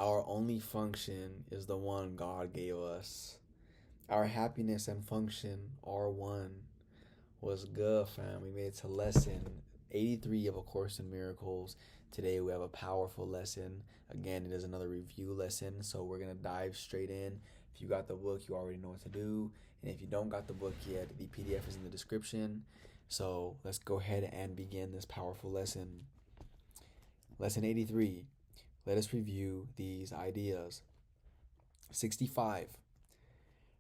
Our only function is the one God gave us. Our happiness and function are one. Was good, fam? We made it to lesson 83 of A Course in Miracles. Today we have a powerful lesson. Again, it is another review lesson, so we're going to dive straight in. If you got the book, you already know what to do. And if you don't got the book yet, the PDF is in the description. So let's go ahead and begin this powerful lesson. Lesson 83. Let us review these ideas. 65.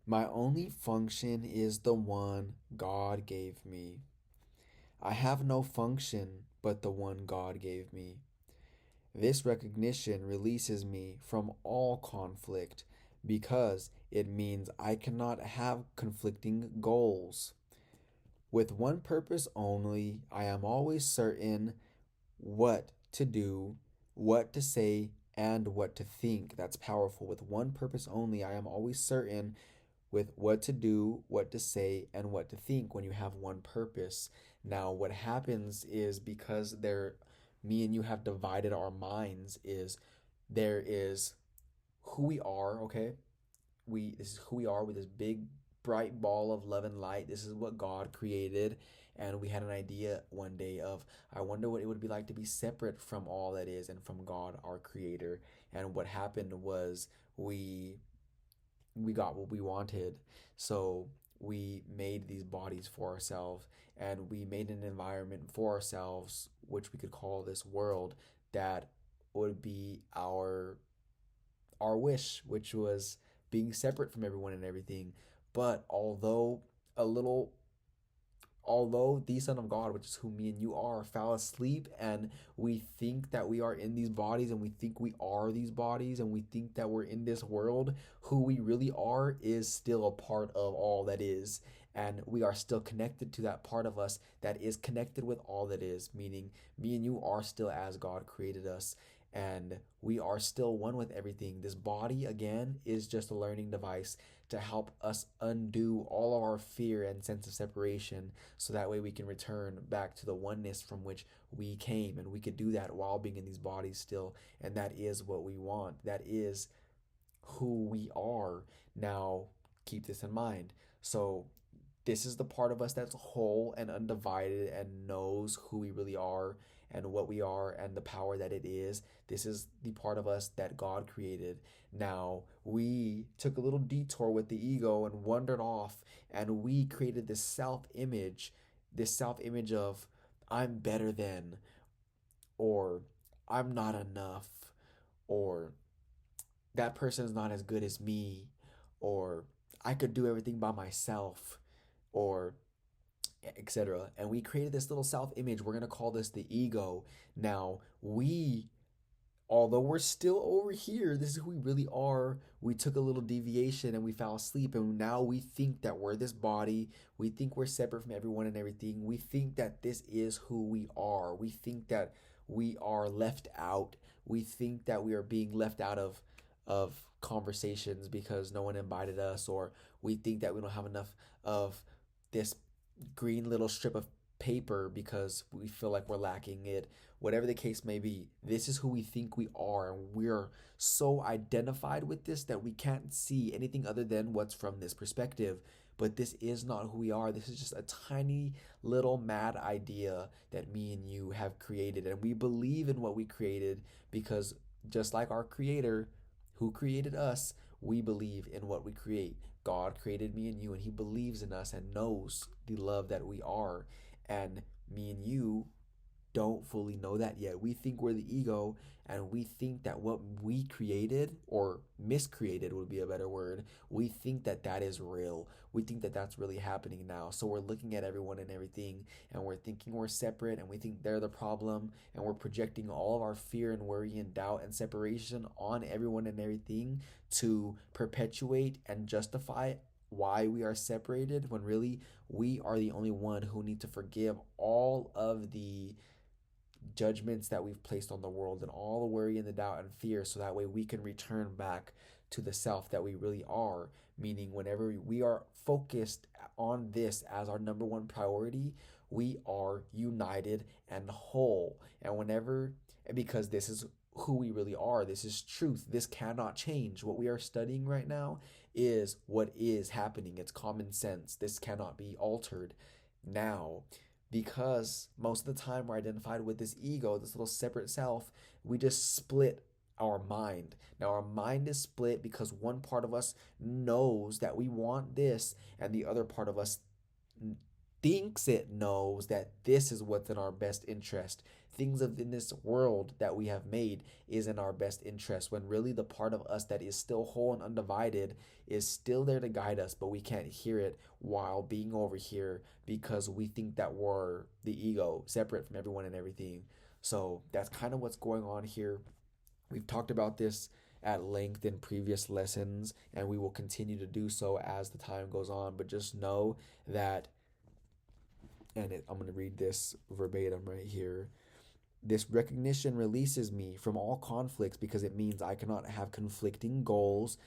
My only function is the one God gave me. I have no function but the one God gave me. This recognition releases me from all conflict because it means I cannot have conflicting goals. With one purpose only, I am always certain what to do, what to say, and what to think. That's powerful. With one purpose only, I am always certain with what to do, what to say, and what to think when you have one purpose. Now, what happens is because me and you have divided our minds, is there is who we are, okay? This is who we are with this big bright ball of love and light. This is what God created, and we had an idea one day of, I wonder what it would be like to be separate from all that is and from God, our creator. And what happened was we got what we wanted. So we made these bodies for ourselves, and we made an environment for ourselves, which we could call this world, that would be our wish, which was being separate from everyone and everything. But a little although the Son of God, which is who me and you are, fell asleep, and we think that we are in these bodies, and we think we are these bodies, and we think that we're in this world, who we really are is still a part of all that is. And we are still connected to that part of us that is connected with all that is, meaning me and you are still as God created us. And we are still one with everything. This body, again, is just a learning device to help us undo all of our fear and sense of separation, so that way we can return back to the oneness from which we came. And we could do that while being in these bodies still. And that is what we want. That is who we are. Now, keep this in mind. So, this is the part of us that's whole and undivided and knows who we really are and what we are and the power that it is. This is the part of us that God created. Now, we took a little detour with the ego and wandered off, and we created this self image of, I'm better than, or I'm not enough, or that person is not as good as me, or I could do everything by myself, or etc. And we created this little self image. We're going to call this the ego. Now, although we're still over here, this is who we really are. We took a little deviation and we fell asleep, and now we think that we're this body. We think we're separate from everyone and everything. We think that this is who we are. We think that we are left out. We think that we are being left out of conversations because no one invited us, or we think that we don't have enough of this green little strip of paper because we feel like we're lacking it. Whatever the case may be, this is who we think we are, and we're so identified with this that we can't see anything other than what's from this perspective. But this is not who we are. This is just a tiny little mad idea that me and you have created, and we believe in what we created because, just like our creator who created us, we believe in what we create. God created me and you, and he believes in us and knows the love that we are. And me and you don't fully know that yet. We think we're the ego, and we think that what we created, or miscreated would be a better word, we think that that is real. We think that that's really happening now. So we're looking at everyone and everything, and we're thinking we're separate, and we think they're the problem, and we're projecting all of our fear and worry and doubt and separation on everyone and everything to perpetuate and justify why we are separated, when really we are the only one who need to forgive all of the judgments that we've placed on the world and all the worry and the doubt and fear, so that way we can return back to the self that we really are. Meaning, whenever we are focused on this as our number one priority, we are united and whole. And because this is who we really are. This is truth. This cannot change. What we are studying right now is what is happening. It's common sense. This cannot be altered now, because most of the time we're identified with this ego, this little separate self. We just split our mind. Now, our mind is split because one part of us knows that we want this, and the other part of us thinks it knows that this is what's in our best interest. Things of in this world that we have made is in our best interest, when really the part of us that is still whole and undivided is still there to guide us, but we can't hear it while being over here because we think that we're the ego, separate from everyone and everything. So that's kind of what's going on here. We've talked about this at length in previous lessons, and we will continue to do so as the time goes on. But just know that, I'm going to read this verbatim right here. This recognition releases me from all conflicts because it means I cannot have conflicting goals.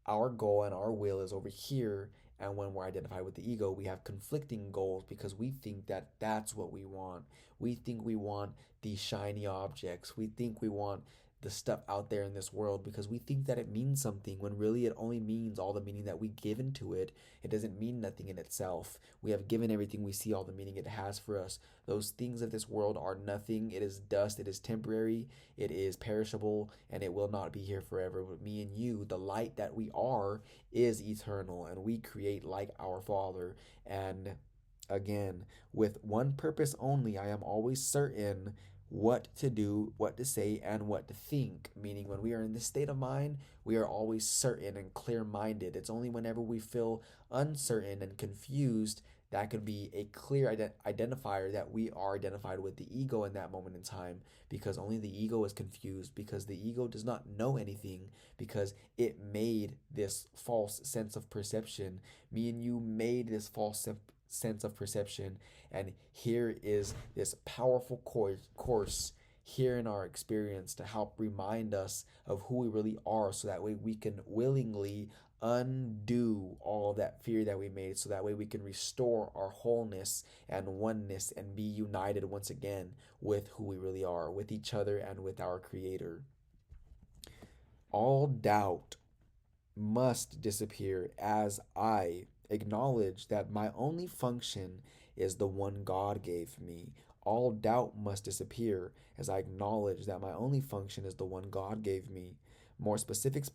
Our goal and our will is over here. And when we're identified with the ego, we have conflicting goals because we think that that's what we want. We think we want these shiny objects. We think we want the stuff out there in this world because we think that it means something, when really it only means all the meaning that we give into it. It doesn't mean nothing in itself. We have given everything we see all the meaning it has for us. Those things of this world are nothing. It is dust. It is temporary. It is perishable, and it will not be here forever. But me and you, the light that we are, is eternal, and we create like our Father. And again, with one purpose only, I am always certain what to do, what to say, and what to think. Meaning, when we are in this state of mind, we are always certain and clear minded. It's only whenever we feel uncertain and confused that could be a clear identifier that we are identified with the ego in that moment in time, because only the ego is confused, because the ego does not know anything, because it made this false sense of perception. Me and you made this false sense of perception, and here is this powerful course here in our experience to help remind us of who we really are, so that way we can willingly undo all that fear that we made, so that way we can restore our wholeness and oneness and be united once again with who we really are, with each other and with our Creator. All doubt must disappear as I acknowledge that my only function is the one God gave me. All doubt must disappear as I acknowledge that my only function is the one God gave me. More specific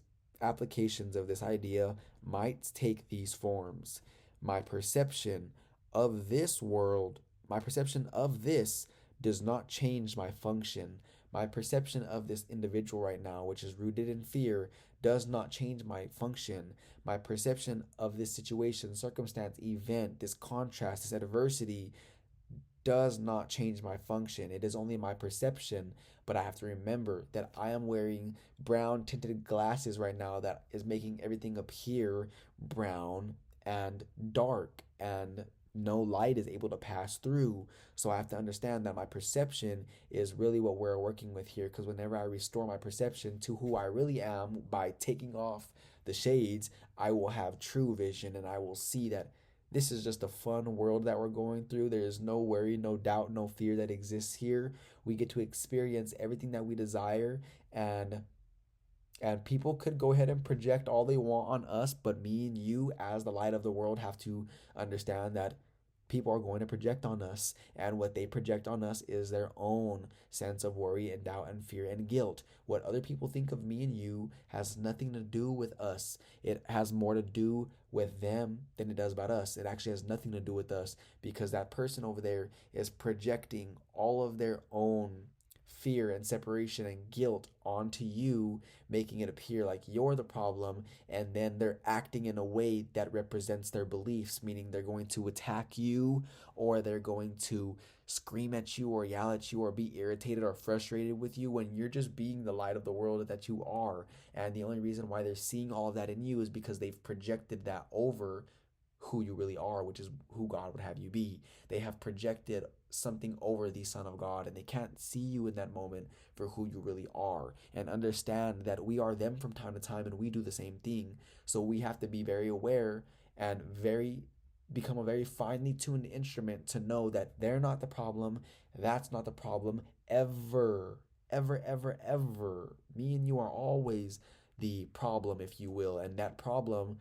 applications of this idea might take these forms. My perception of this world, my perception of this does not change my function. My perception of this individual right now, which is rooted in fear, does not change my function. My perception of this situation, circumstance, event, this contrast, this adversity does not change my function. It is only my perception, but I have to remember that I am wearing brown tinted glasses right now that is making everything appear brown and dark, and no light is able to pass through. So I have to understand that my perception is really what we're working with here, because whenever I restore my perception to who I really am by taking off the shades, I will have true vision, and I will see that this is just a fun world that we're going through. There is no worry, no doubt, no fear that exists here. We get to experience everything that we desire, and people could go ahead and project all they want on us, but me and you as the light of the world have to understand that people are going to project on us, and what they project on us is their own sense of worry and doubt and fear and guilt. What other people think of me and you has nothing to do with us. It has more to do with them than it does about us. It actually has nothing to do with us, because that person over there is projecting all of their own fear and separation and guilt onto you, making it appear like you're the problem, and then they're acting in a way that represents their beliefs, meaning they're going to attack you, or they're going to scream at you or yell at you or be irritated or frustrated with you, when you're just being the light of the world that you are. And the only reason why they're seeing all of that in you is because they've projected that over who you really are, which is who God would have you be. They have projected something over the Son of God, and they can't see you in that moment for who you really are, and understand that we are them from time to time, and we do the same thing. So we have to be very aware and become a very finely tuned instrument to know that they're not the problem, that's not the problem ever. ever, ever, ever. Me and you are always the problem, if you will. And that problem,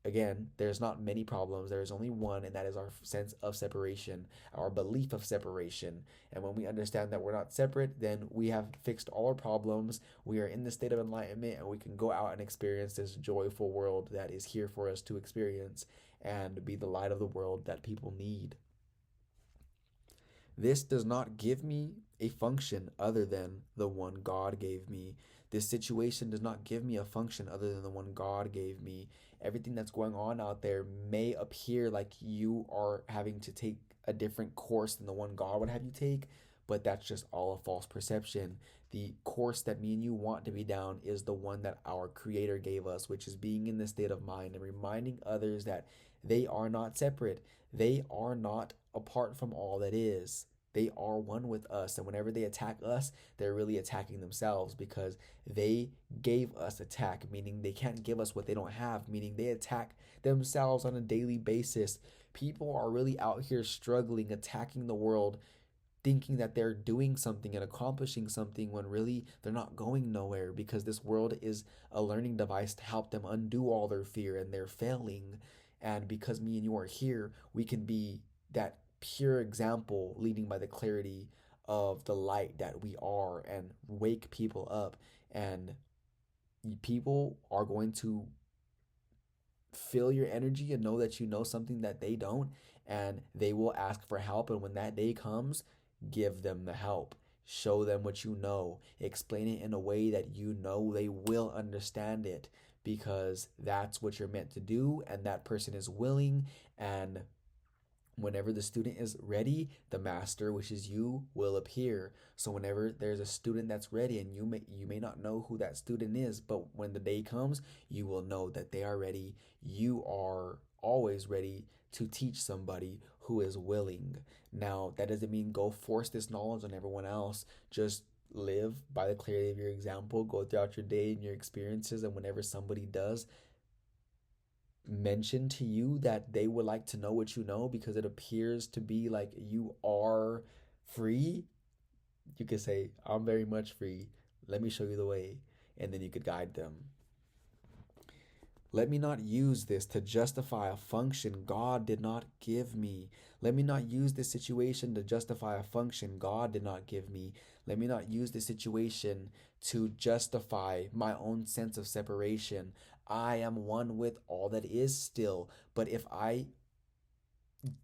again, there's not many problems. There's only one, and that is our sense of separation, our belief of separation. And when we understand that we're not separate, then we have fixed all our problems. We are in the state of enlightenment, and we can go out and experience this joyful world that is here for us to experience and be the light of the world that people need. This does not give me a function other than the one God gave me. This situation does not give me a function other than the one God gave me. Everything that's going on out there may appear like you are having to take a different course than the one God would have you take, but that's just all a false perception. The course that me and you want to be down is the one that our Creator gave us, which is being in the state of mind and reminding others that they are not separate. They are not apart from all that is. They are one with us. And whenever they attack us, they're really attacking themselves, because they gave us attack, meaning they can't give us what they don't have, meaning they attack themselves on a daily basis. People are really out here struggling, attacking the world, thinking that they're doing something and accomplishing something when really they're not going nowhere, because this world is a learning device to help them undo all their fear, and they're failing. And because me and you are here, we can be that pure example leading by the clarity of the light that we are, and wake people up. And people are going to feel your energy and know that you know something that they don't, and they will ask for help. And when that day comes, give them the help, show them what you know, explain it in a way that you know they will understand it, because that's what you're meant to do, and that person is willing. And whenever the student is ready, the master, which is you, will appear. So whenever there's a student that's ready, and you may not know who that student is, but when the day comes, you will know that they are ready. You are always ready to teach somebody who is willing. Now, that doesn't mean go force this knowledge on everyone else. Just live by the clarity of your example. Go throughout your day and your experiences, and whenever somebody does mention to you that they would like to know what you know, because it appears to be like you are free, you could say, I'm very much free. Let me show you the way. And then you could guide them. Let me not use this to justify a function God did not give me. Let me not use this situation to justify a function God did not give me. Let me not use this situation to justify my own sense of separation. I am one with all that is still. But if I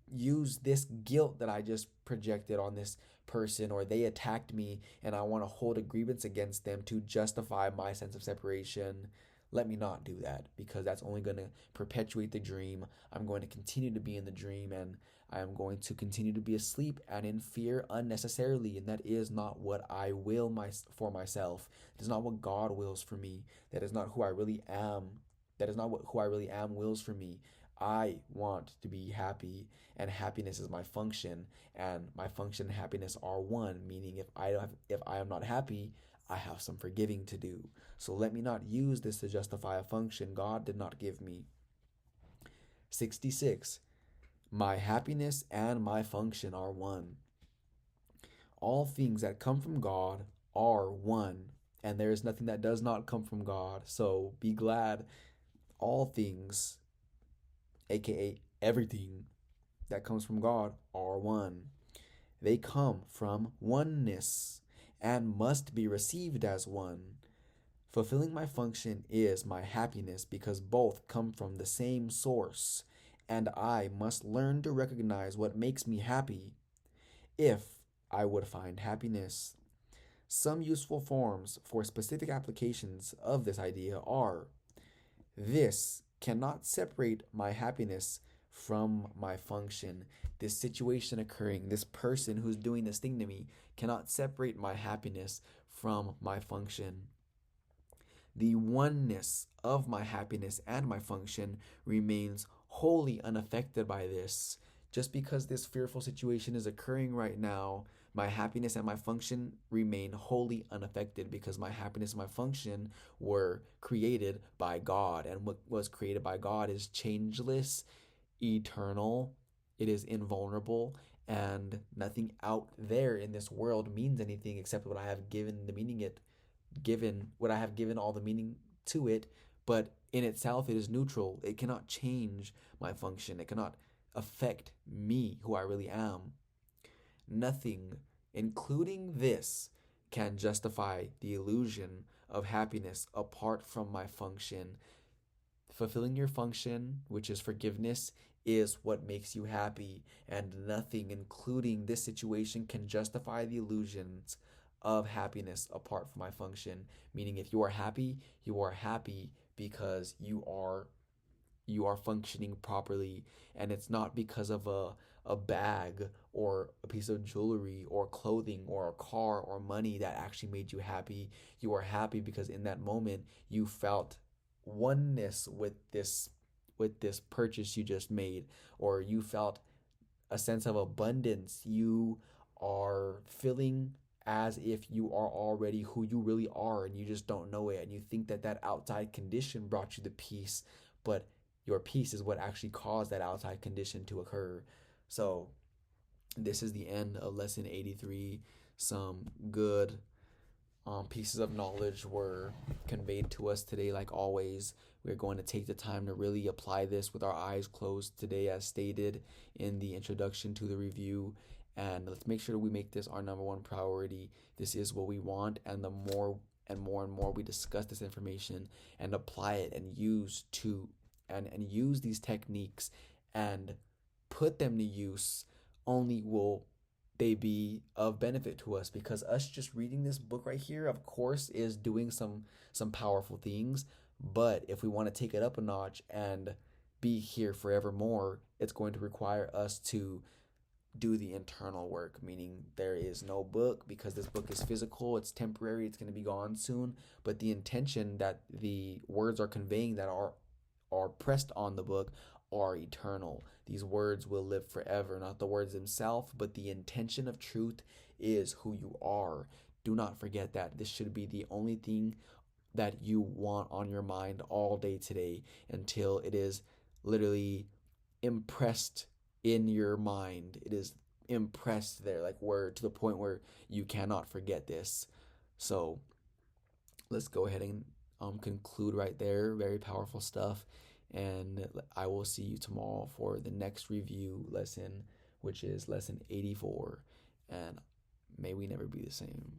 use this guilt that I just projected on this person, or they attacked me, and I want to hold a grievance against them to justify my sense of separation, let me not do that, because that's only going to perpetuate the dream. I'm going to continue to be in the dream, and I am going to continue to be asleep and in fear unnecessarily. And that is not what I will for myself. It is not what God wills for me. That is not who I really am. That is not what who I really am wills for me. I want to be happy, and happiness is my function, and my function and happiness are one, meaning if I am not happy, I have some forgiving to do. So let me not use this to justify a function God did not give me. 66. My happiness and my function are one. All things that come from God are one, and there is nothing that does not come from God. So be glad. All things, aka everything that comes from God, are one. They come from oneness and must be received as one. Fulfilling my function is my happiness, because both come from the same source, and I must learn to recognize what makes me happy if I would find happiness. Some useful forms for specific applications of this idea are: this cannot separate my happiness from my function. This situation occurring, this person who's doing this thing to me, cannot separate my happiness from my function. The oneness of my happiness and my function remains wholly unaffected by this. Just because this fearful situation is occurring right now, my happiness and my function remain wholly unaffected, because my happiness and my function were created by God. And what was created by God is changeless, eternal, it is invulnerable, and nothing out there in this world means anything except what I have given the meaning it given what I have given all the meaning to it, but in itself it is neutral. It cannot change my function. It cannot affect me, who I really am. Nothing, including this, can justify the illusion of happiness apart from my function. Fulfilling your function, which is forgiveness, is what makes you happy, and nothing, including this situation, can justify the illusions of happiness apart from my function. Meaning, if you are happy because you are functioning properly, and it's not because of a bag or a piece of jewelry or clothing or a car or money that actually made you happy. You are happy because in that moment you felt oneness with this purchase you just made, or you felt a sense of abundance. You are feeling as if you are already who you really are, and you just don't know it, and you think that that outside condition brought you the peace, but your peace is what actually caused that outside condition to occur. So this is the end of lesson 83. Some good pieces of knowledge were conveyed to us today. Like always, we're going to take the time to really apply this with our eyes closed today, as stated in the introduction to the review. And let's make sure we make this our number one priority. This is what we want, and the more and more and more we discuss this information and apply it and use these techniques and put them to use, only will they be of benefit to us. Because us just reading this book right here, of course, is doing some powerful things, but if we want to take it up a notch and be here forevermore, it's going to require us to do the internal work. Meaning, there is no book, because this book is physical, it's temporary, it's going to be gone soon, but the intention that the words are conveying that are pressed on the book are eternal. These words will live forever, not the words themselves, but the intention of truth is who you are. Do not forget that. This should be the only thing that you want on your mind all day today, until it is literally impressed in your mind. It is impressed there, like where, to the point where you cannot forget this. So let's go ahead and conclude right there. Very powerful stuff. And I will see you tomorrow for the next review lesson, which is lesson 84. And may we never be the same.